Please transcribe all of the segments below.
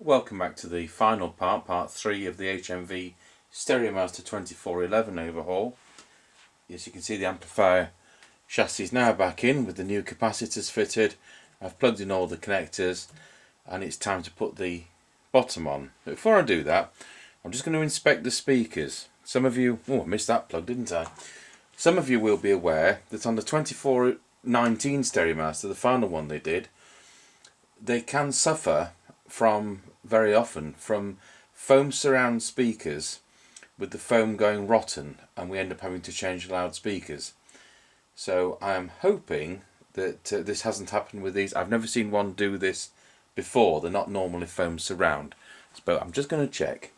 Welcome back to the final part 3 of the HMV Stereomaster 2411 overhaul. As you can see, the amplifier chassis is now back in with the new capacitors fitted. I've plugged in all the connectors and it's time to put the bottom on. But before I do that, I'm just going to inspect the speakers. Some of you, I missed that plug, didn't I? Some of you will be aware that on the 2419 Stereomaster, the final one they did, they can suffer very often from foam surround speakers with the foam going rotten, and we end up having to change loudspeakers. So I am hoping that this hasn't happened with these. I've never seen one do this before. They're not normally foam surround, but I'm just going to check.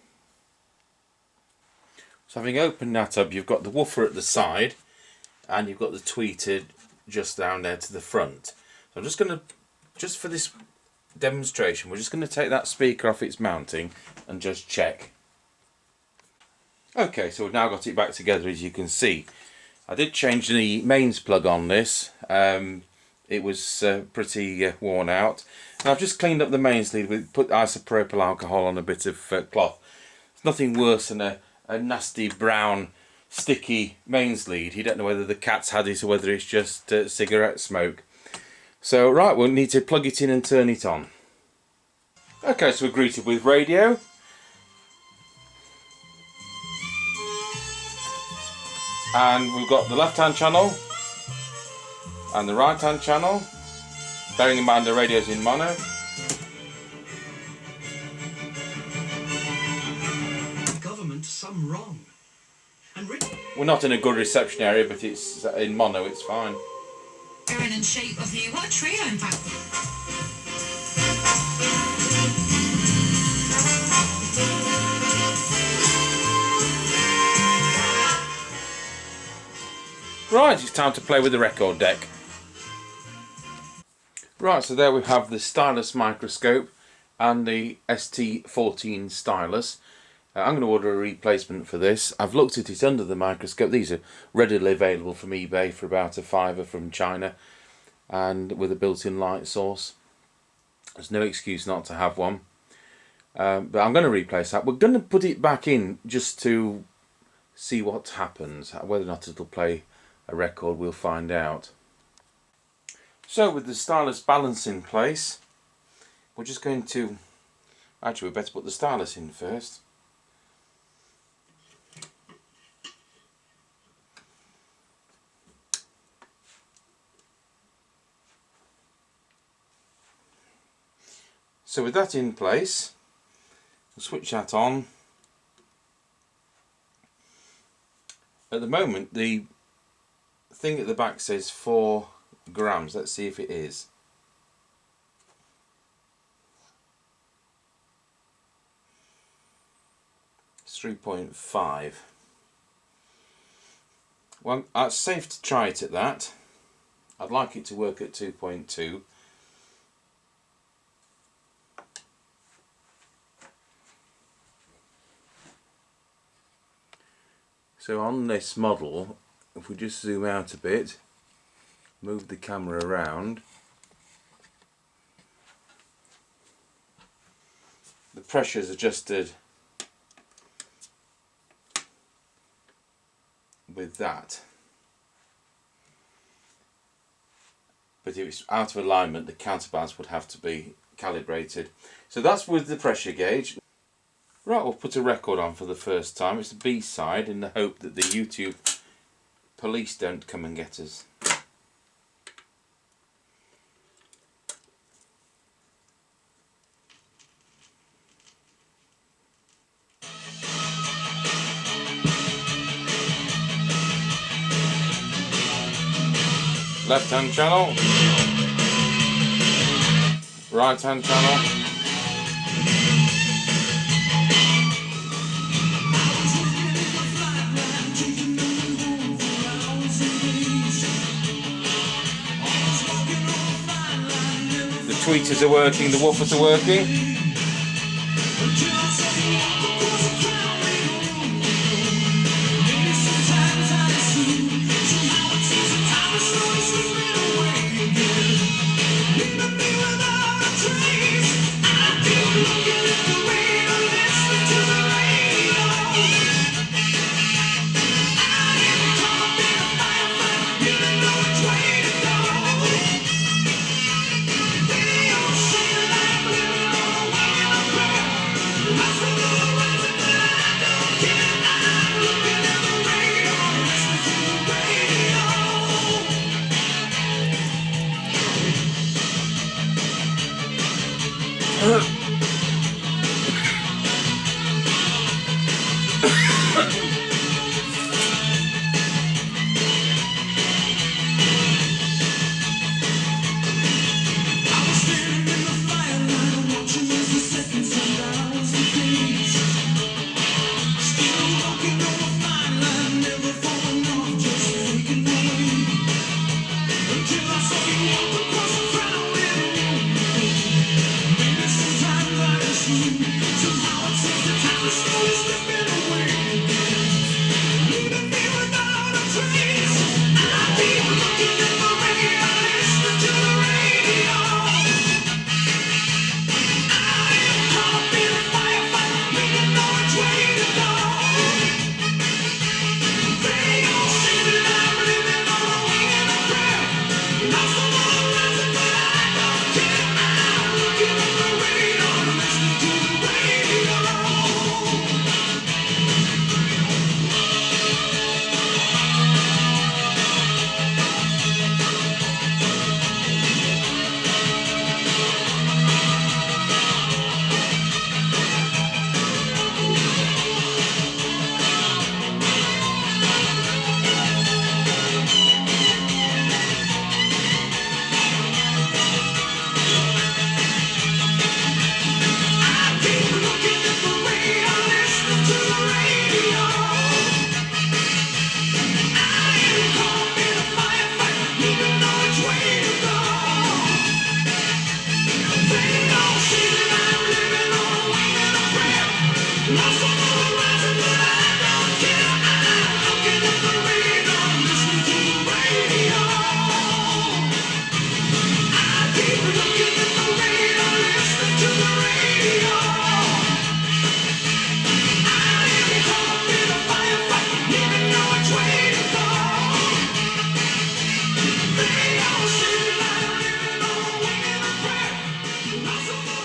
So having opened that up, you've got the woofer at the side and you've got the tweeter just down there to the front. So I'm just going to, just for this demonstration, we're just going to take that speaker off its mounting and just check. Okay, so we've now got it back together. As you can see, I did change the mains plug on this. It was pretty worn out, and I've just cleaned up the mains lead with put isopropyl alcohol on a bit of cloth. It's nothing worse than a nasty brown sticky mains lead. You don't know whether the cat's had it or whether it's just cigarette smoke. So right, we'll need to plug it in and turn it on. Okay, so we're greeted with radio. And we've got the left hand channel and the right hand channel, bearing in mind the radio's in mono. Government some wrong. And we're not in a good reception area, but it's in mono, it's fine. And shape of you. What a trio, in fact. Right, it's time to play with the record deck. Right, so there we have the Stylus microscope and the ST14 Stylus. I'm going to order a replacement for this. I've looked at it under the microscope. These are readily available from eBay for about a £5 from China, and with a built-in light source. There's no excuse not to have one. But I'm going to replace that. We're going to put it back in just to see what happens. Whether or not it'll play a record, we'll find out. So with the Stylus balance in place, we're just going to, actually we better put the Stylus in first. So with that in place, we'll switch that on. At the moment, the thing at the back says 4 grams. Let's see if it is. It's 3.5. Well, it's safe to try it at that. I'd like it to work at 2.2. So on this model, if we just zoom out a bit, move the camera around, the pressure is adjusted with that. But if it's out of alignment, the counterbalance would have to be calibrated. So that's with the pressure gauge. Right, we'll put a record on for the first time. It's the B side, in the hope that the YouTube police don't come and get us. Left hand channel, right hand channel. The tweeters are working, the woofers are working.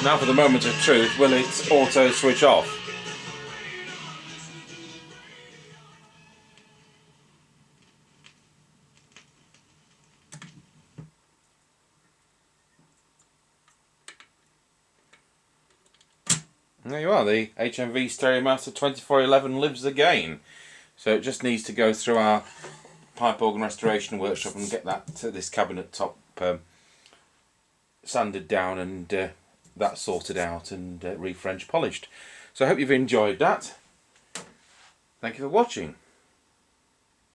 Now for the moment of truth, will it auto switch off? And there you are, the HMV Stereomaster 2411 lives again. So it just needs to go through our pipe organ restoration workshop and get that this cabinet top sanded down and that sorted out and re-French polished. So I hope you've enjoyed that. Thank you for watching.